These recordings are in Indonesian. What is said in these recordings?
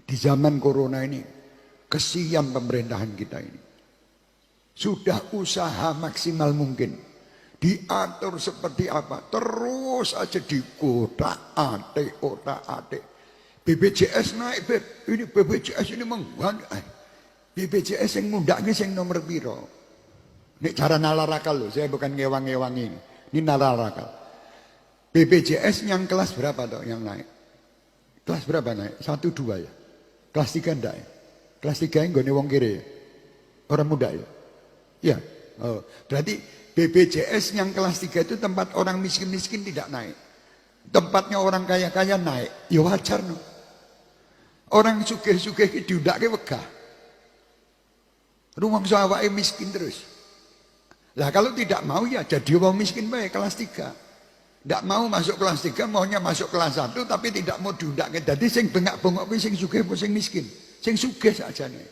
Di zaman corona ini, kesian pemerintahan kita ini. Sudah usaha maksimal mungkin. Diatur seperti apa, terus aja dikotak-atik, kotak-atik. BPJS naik, Beb. Ini BPJS ini menggandeng. BPJS yang mundaknya yang nomor piro. Ini cara nalar akal loh, saya bukan ngewang-ngewang ini. Ini nalar akal. BPJS yang kelas berapa toh yang naik? Kelas berapa naik? 1, 2 ya? Kelas 3 enggak ya? Kelas 3 yang gak wong kiri ya? Orang muda ya? Ya. Oh, berarti BPJS yang kelas 3 itu tempat orang miskin-miskin tidak naik. Tempatnya orang kaya-kaya naik. Ya wajar no. Orang sugih-sugih diundake wegah. Rumangsa awake miskin terus. Lah kalau tidak mau ya jadi wong miskin bae kelas 3. Tidak mau masuk kelas 3, maunya masuk kelas 1 tapi tidak mau diundake. Jadi sing bengak-bengok kuwi sing sugih apa sing miskin? Sing sugih sakjane.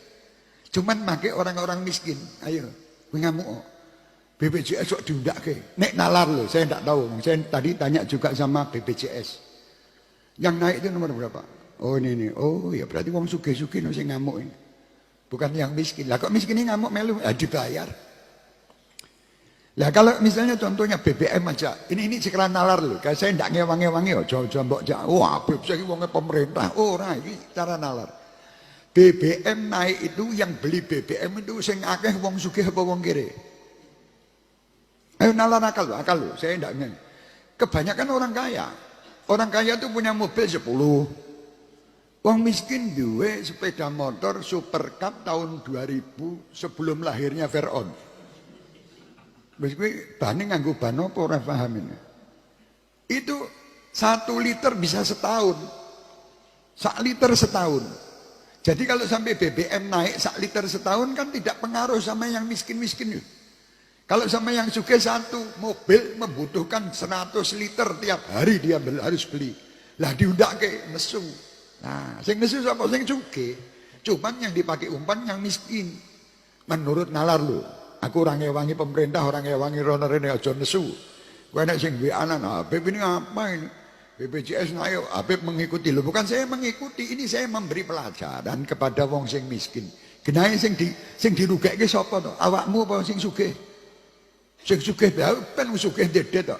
Cuman make orang-orang miskin. Ayo, kowe ngamuk. BPJS kok diundake. Nek nalar loh, saya tidak tahu. Saya tadi tanya juga sama BPJS. Yang naik itu nomor berapa? Oh ini. Oh ya berarti wong sugih-sugih no sing ngamuk ini. Bukan yang miskin. Lah kok miskin ini ngamuk melu? Dibayar. Lah kalau misalnya contohnya BBM aja, ini sekarang nalar loh. Kalau saya tidak ngewang-ngewangi, jauh-jauh mbok jak. Wah, saya wongnya pemerintah. Ora, ini cara nalar. BBM naik itu yang beli BBM itu sing akeh wong sugih apa wong kiri. Ayo nalar akal loh. Saya tidak ngerti. Kebanyakan orang kaya. Orang kaya itu punya mobil 10. Wong miskin duwe sepeda motor Super Cup tahun 2000 sebelum lahirnya Veron. Wis kuwi bane nganggo ban apa ora paham ini. Itu 1 liter bisa setahun. 1 liter setahun. Jadi kalau sampai BBM naik 1 liter setahun kan tidak pengaruh sama yang miskin-miskin. Kalau sama yang sugih 1 mobil membutuhkan 100 liter tiap hari dia harus beli. Lah diundake nesu. Nah, sing nesu sapa sing sugih. Cuman yang dipakai umpan yang miskin. Menurut nalar lu. Aku orang ngewangi pemerintah, orang ngewangi rono-rene aja nesu. Kowe nek sing anak Habib ini apa ini? BPJS naik, Habib mengikuti. Loh bukan saya mengikuti, ini saya memberi pelajaran kepada wong sing miskin. Genahe sing dirugeke sapa to? Awakmu apa sing sugih? Sing sugih ben sugih dedet to.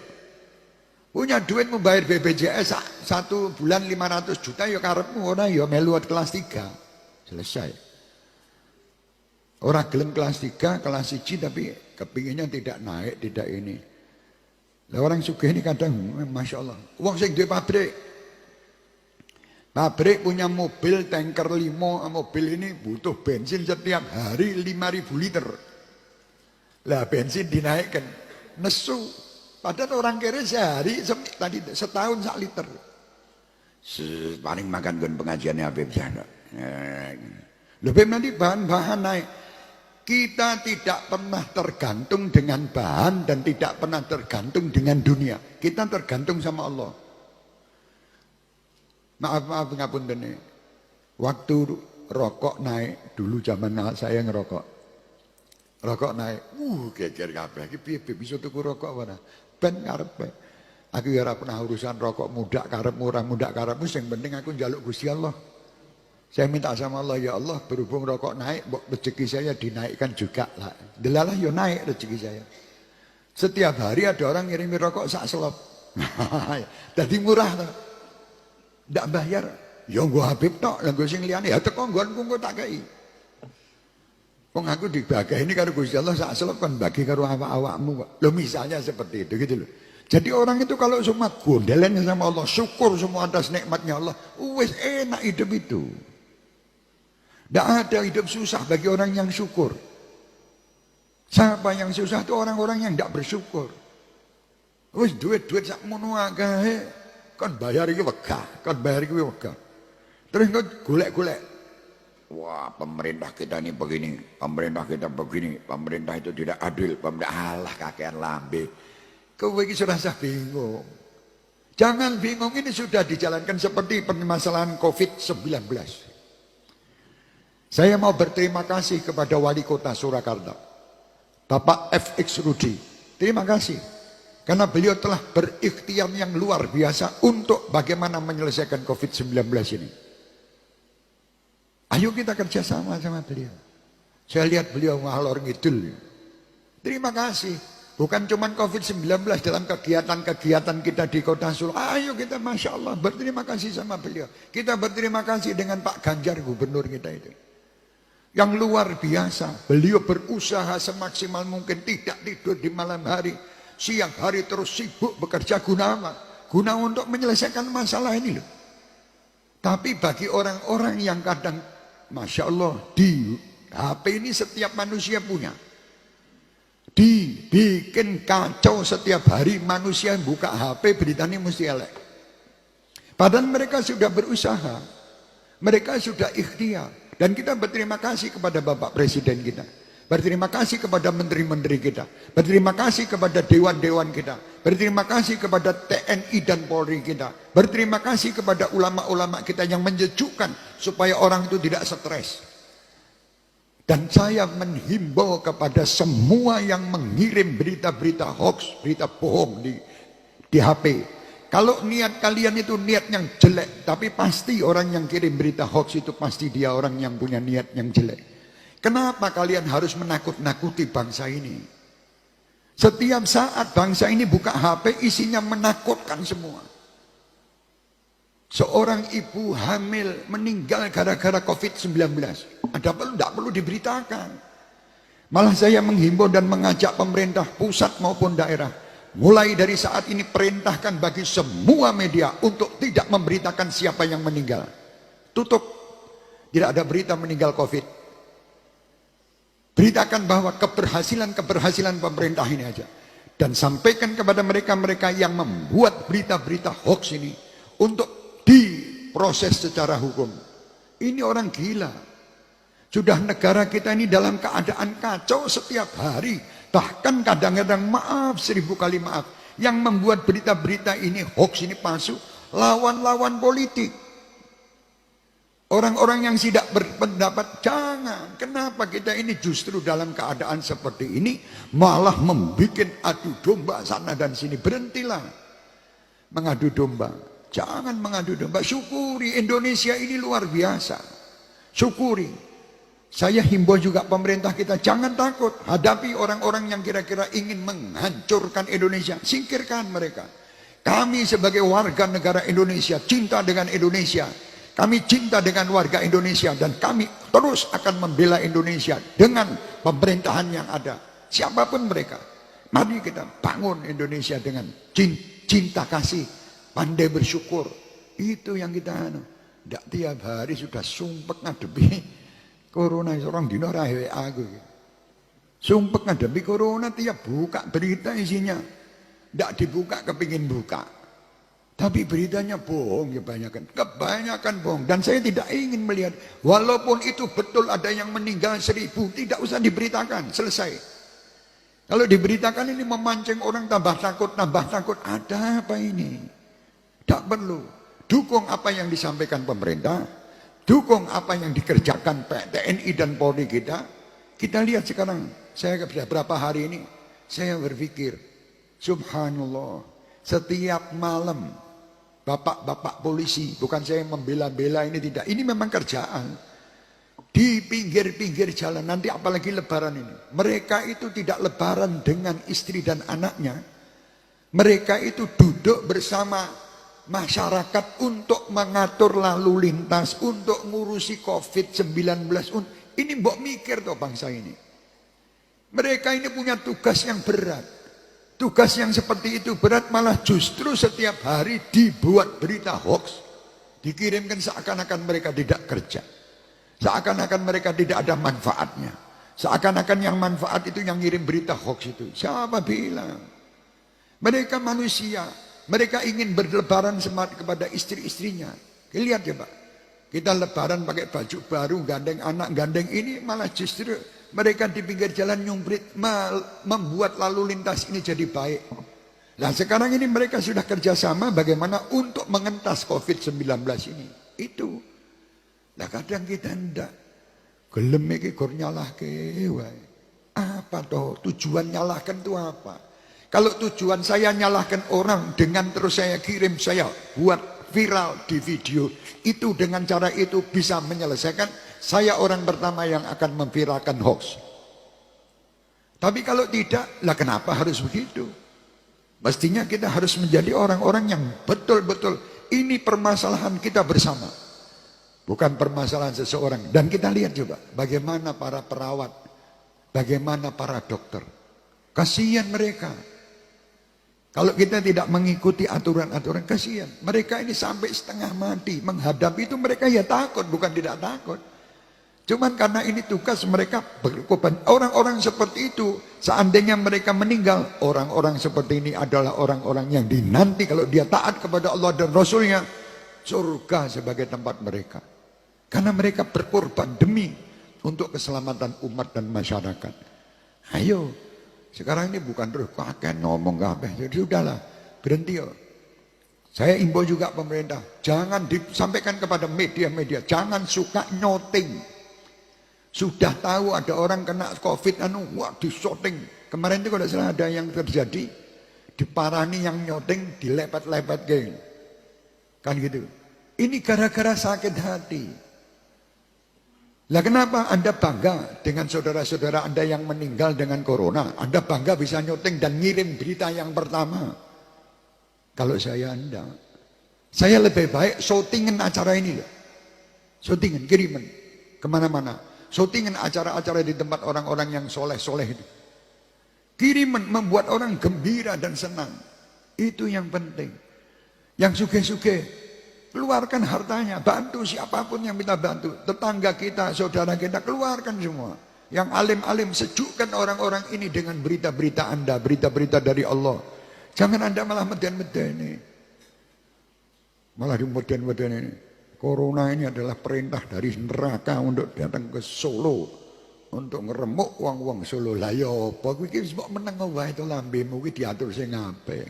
Punya duit membayar BPJS 1 bulan 500 juta ya karepmu ora ya melu kelas 3. Selesai. Orang gelem kelas 3, kelas 1 tapi kepinginnya tidak naik, tidak ini. Lah orang sugih ini kadang Masya Allah. Wong sing duwe pabrik. Pabrik punya mobil tanker 5, mobil ini butuh bensin setiap hari 5.000 liter. Lah bensin dinaikkan. Nesu. Padahal orang kere sehari tadi setahun 1 liter. Paling makan gon pengajiannya Habib sana. Lebih nanti bahan-bahan naik. Kita tidak pernah tergantung dengan bahan dan tidak pernah tergantung dengan dunia. Kita tergantung sama Allah. Maaf ngapunten nih. Waktu rokok naik dulu zaman saya ngerokok. Rokok naik, geger kabeh. Iki piye bisa tuku rokok ora? Ben karepe. Aku ya ora pernah urusan rokok muda karepmu ora muda karepmu, sing penting aku njaluk Gusti Allah. Saya minta sama Allah, ya Allah berhubung rokok naik, rezeki saya dinaikkan juga lah. Delalah ya naik rezeki saya. Setiap hari ada orang ngirimi rokok sak selop. Jadi murah tuh. Ndak bayar. Ya nggo Habib tok, nggo sing liyane ya teko nggonku engko tak kei. Wong aku dibagaini karo Gusti Allah sak selop kan bagi karo awak-awakmu. Loh misalnya seperti itu gitu loh. Jadi orang itu kalau semua gondelannya sama Allah, syukur semua atas nikmatnya Allah, wis enak hidup itu. Tidak ada hidup susah bagi orang yang syukur. Siapa yang susah itu orang-orang yang tidak bersyukur. Wis duit-duit sak mono akeh. Kon bayar iki wegah, kon bayar iki wegah. Terus kok golek-golek. Wah, pemerintah kita ini begini, pemerintah kita begini, pemerintah itu tidak adil, pemerintah Allah kakean lambe. Kowe iki sudah bingung. Jangan bingung, ini sudah dijalankan seperti permasalahan COVID-19. Saya mau berterima kasih kepada Wali Kota Surakarta, Bapak FX Rudi. Terima kasih. Karena beliau telah berikhtiar yang luar biasa untuk bagaimana menyelesaikan COVID-19 ini. Ayo kita kerjasama sama beliau. Saya lihat beliau ngalor ngidul. Terima kasih. Bukan cuma COVID-19 dalam kegiatan-kegiatan kita di kota Solo. Ayo kita Masya Allah berterima kasih sama beliau. Kita berterima kasih dengan Pak Ganjar gubernur kita itu. Yang luar biasa. Beliau berusaha semaksimal mungkin, tidak tidur di malam hari. Siang hari terus sibuk bekerja guna apa? Guna untuk menyelesaikan masalah ini loh. Tapi bagi orang-orang yang kadang Masya Allah di HP ini setiap manusia punya. Dibikin kacau setiap hari manusia buka HP beritanya mesti elek. Padahal mereka sudah berusaha, mereka sudah ikhtiar, dan kita berterima kasih kepada Bapak Presiden kita, berterima kasih kepada menteri-menteri kita, berterima kasih kepada dewan-dewan kita, berterima kasih kepada TNI dan Polri kita, berterima kasih kepada ulama-ulama kita yang menyejukkan supaya orang itu tidak stres. Dan saya menghimbau kepada semua yang mengirim berita-berita hoax, berita bohong di HP. Kalau niat kalian itu niat yang jelek, tapi pasti orang yang kirim berita hoax itu pasti dia orang yang punya niat yang jelek. Kenapa kalian harus menakut-nakuti bangsa ini? Setiap saat bangsa ini buka HP isinya menakutkan semua. Seorang ibu hamil meninggal gara-gara COVID-19. Tidak perlu diberitakan. Malah saya menghimbau dan mengajak pemerintah pusat maupun daerah. Mulai dari saat ini perintahkan bagi semua media untuk tidak memberitakan siapa yang meninggal. Tutup. Tidak ada berita meninggal COVID. Beritakan bahwa keberhasilan pemerintah ini aja. Dan sampaikan kepada mereka-mereka yang membuat berita-berita hoax ini untuk diproses secara hukum. Ini orang gila. Sudah negara kita ini dalam keadaan kacau setiap hari. Bahkan kadang-kadang maaf, 1000 kali maaf. Yang membuat berita-berita ini hoax ini palsu, lawan-lawan politik. Orang-orang yang tidak berpendapat, jangan. Kenapa kita ini justru dalam keadaan seperti ini malah membuat adu domba sana dan sini. Berhentilah mengadu domba. Jangan mengadu domba, syukuri Indonesia ini luar biasa. Syukuri. Saya himbau juga pemerintah kita, jangan takut hadapi orang-orang yang kira-kira ingin menghancurkan Indonesia. Singkirkan mereka. Kami sebagai warga negara Indonesia, cinta dengan Indonesia. Kami cinta dengan warga Indonesia dan kami terus akan membela Indonesia dengan pemerintahan yang ada. Siapapun mereka. Mari kita bangun Indonesia dengan cinta kasih. Pandai bersyukur. Itu yang kita tidak tiap hari sudah sumpek ngadepi corona. Orang dino rahe aku sumpek ngadepi corona, tiap buka berita isinya tidak dibuka kepingin buka, tapi beritanya bohong kebanyakan bohong. Dan saya tidak ingin melihat, walaupun itu betul ada yang meninggal 1000, tidak usah diberitakan, selesai. Kalau diberitakan ini memancing orang tambah takut. Ada apa ini? Tidak perlu. Dukung apa yang disampaikan pemerintah, dukung apa yang dikerjakan TNI dan Polri kita. Kita lihat sekarang, saya beberapa hari ini, saya berpikir, subhanallah, setiap malam bapak-bapak polisi, bukan saya membela-bela ini, tidak, ini memang kerjaan. Di pinggir-pinggir jalan, nanti apalagi lebaran ini, mereka itu tidak lebaran dengan istri dan anaknya. Mereka itu duduk bersama masyarakat untuk mengatur lalu lintas, untuk ngurusi COVID-19. Ini mbok mikir toh bangsa ini. Mereka ini punya tugas yang berat. Tugas yang seperti itu berat, malah justru setiap hari dibuat berita hoax. Dikirimkan seakan-akan mereka tidak kerja. Seakan-akan mereka tidak ada manfaatnya. Seakan-akan yang manfaat itu yang ngirim berita hoax itu. Siapa bilang? Mereka manusia. Mereka ingin berlebaran semangat kepada istri-istrinya. Lihat ya Pak. Kita lebaran pakai baju baru, gandeng anak, gandeng ini, malah justru mereka di pinggir jalan nyumprit, membuat lalu lintas ini jadi baik. Nah sekarang ini mereka sudah kerjasama bagaimana untuk mengentas COVID-19 ini. Itu. Nah kadang kita ndak gelem iki gur nyalahke wae. Apa toh tujuan nyalahkan itu apa? Kalau tujuan saya nyalahkan orang dengan terus saya kirim, saya buat viral di video itu, dengan cara itu bisa menyelesaikan, saya orang pertama yang akan memviralkan hoax. Tapi kalau tidak, lah kenapa harus begitu? Mestinya kita harus menjadi orang-orang yang betul-betul ini permasalahan kita bersama, bukan permasalahan seseorang. Dan kita lihat juga bagaimana para perawat, bagaimana para dokter, kasihan mereka. Kalau kita tidak mengikuti aturan-aturan, kasihan. Mereka ini sampai setengah mati menghadapi itu, mereka ya takut, bukan tidak takut. Cuman karena ini tugas mereka berkorban. Orang-orang seperti itu, seandainya mereka meninggal, orang-orang seperti ini adalah orang-orang yang dinanti kalau dia taat kepada Allah dan Rasulnya, surga sebagai tempat mereka. Karena mereka berkorban demi untuk keselamatan umat dan masyarakat. Ayo, sekarang ini bukan terus kakek ngomong kabeh. Jadi sudahlah, berhenti yo. Saya imbau juga pemerintah, jangan disampaikan kepada media-media, jangan suka nyoting. Sudah tahu ada orang kena COVID, wah disoting. Kemarin itu kalau salah ada yang terjadi, diparani yang nyoting, dilepet-lepet geng. Kan gitu. Ini gara-gara sakit hati. Lah kenapa Anda bangga dengan saudara-saudara Anda yang meninggal dengan corona? Anda bangga bisa nyoting dan ngirim berita yang pertama. Kalau saya Anda, saya lebih baik syutingin acara ini. Syutingin, kiriman kemana-mana. Syutingin acara-acara di tempat orang-orang yang soleh-soleh itu. Kiriman membuat orang gembira dan senang. Itu yang penting. Yang sugih-sugih, keluarkan hartanya, bantu siapapun yang kita bantu. Tetangga kita, saudara kita, keluarkan semua. Yang alim-alim, sejukkan orang-orang ini dengan berita-berita Anda, berita-berita dari Allah. Jangan Anda malah meden-meden. Malah di meden-meden ini. Corona ini adalah perintah dari neraka untuk datang ke Solo. Untuk ngeremuk wong-wong Solo. Lah ya apa, kuwi iki mbok meneng wae to lambemu kuwi diatur sing apik.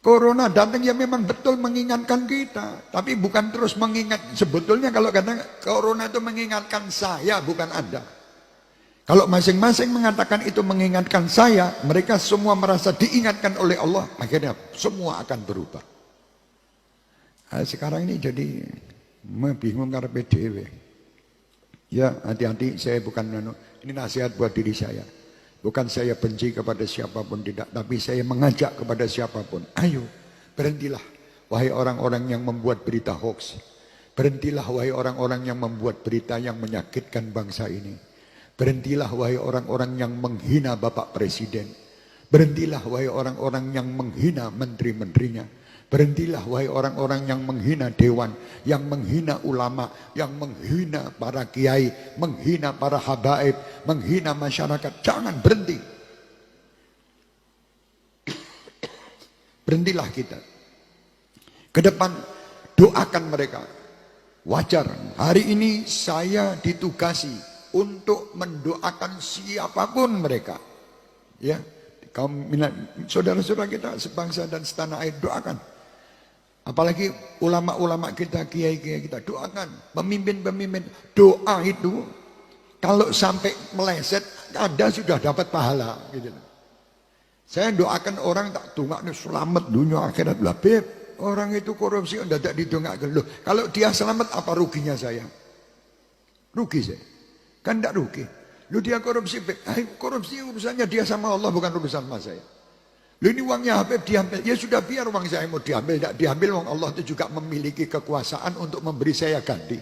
Corona datang ya memang betul mengingatkan kita, tapi bukan terus mengingat. Sebetulnya kalau kata Corona itu mengingatkan saya, bukan Anda. Kalau masing-masing mengatakan itu mengingatkan saya, mereka semua merasa diingatkan oleh Allah, akhirnya semua akan berubah. Nah, sekarang ini jadi bingung karena PDW. Ya hati-hati, saya bukan ini nasihat buat diri saya. Bukan saya benci kepada siapapun, tidak. Tapi saya mengajak kepada siapapun. Ayo, berhentilah. Wahai orang-orang yang membuat berita hoax. Berhentilah wahai orang-orang yang membuat berita yang menyakitkan bangsa ini. Berhentilah wahai orang-orang yang menghina Bapak Presiden. Berhentilah wahai orang-orang yang menghina menteri-menterinya. Berhentilah wahai orang-orang yang menghina dewan, yang menghina ulama, yang menghina para kiai, menghina para habaib, menghina masyarakat. Jangan berhenti. Berhentilah kita. Ke depan doakan mereka. Wajar, hari ini saya ditugasi untuk mendoakan siapapun mereka. Ya, kaum saudara-saudara kita sebangsa dan setanah air, doakan. Apalagi ulama-ulama kita, kiai-kiai kita, doakan. Pemimpin-pemimpin, doa itu kalau sampai meleset, Anda sudah dapat pahala. Gitu. Saya doakan orang tak dongakno selamat dunia akhirat. Lah beb, orang itu korupsi Anda tak didongakkan. Loh, kalau dia selamat apa ruginya saya? Rugi saya. Kan tidak rugi. Lu dia korupsi, beb. Korupsi urusannya dia sama Allah, bukan urusan sama saya. Lu ini uangnya Habib diambil, ya sudah biar uang saya mau diambil, tidak diambil, uang Allah itu juga memiliki kekuasaan untuk memberi saya ganti.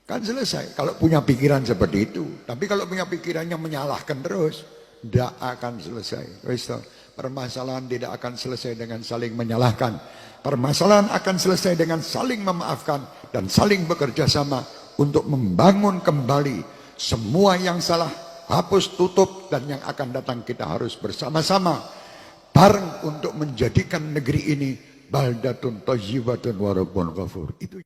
Kan selesai, kalau punya pikiran seperti itu. Tapi kalau punya pikiran yang menyalahkan terus, tidak akan selesai. Permasalahan tidak akan selesai dengan saling menyalahkan. Permasalahan akan selesai dengan saling memaafkan dan saling bekerja sama untuk membangun kembali semua yang salah, hapus, tutup, dan yang akan datang kita harus bersama-sama bareng untuk menjadikan negeri ini baldatun thayyibatun wa rabbun ghafur. Itu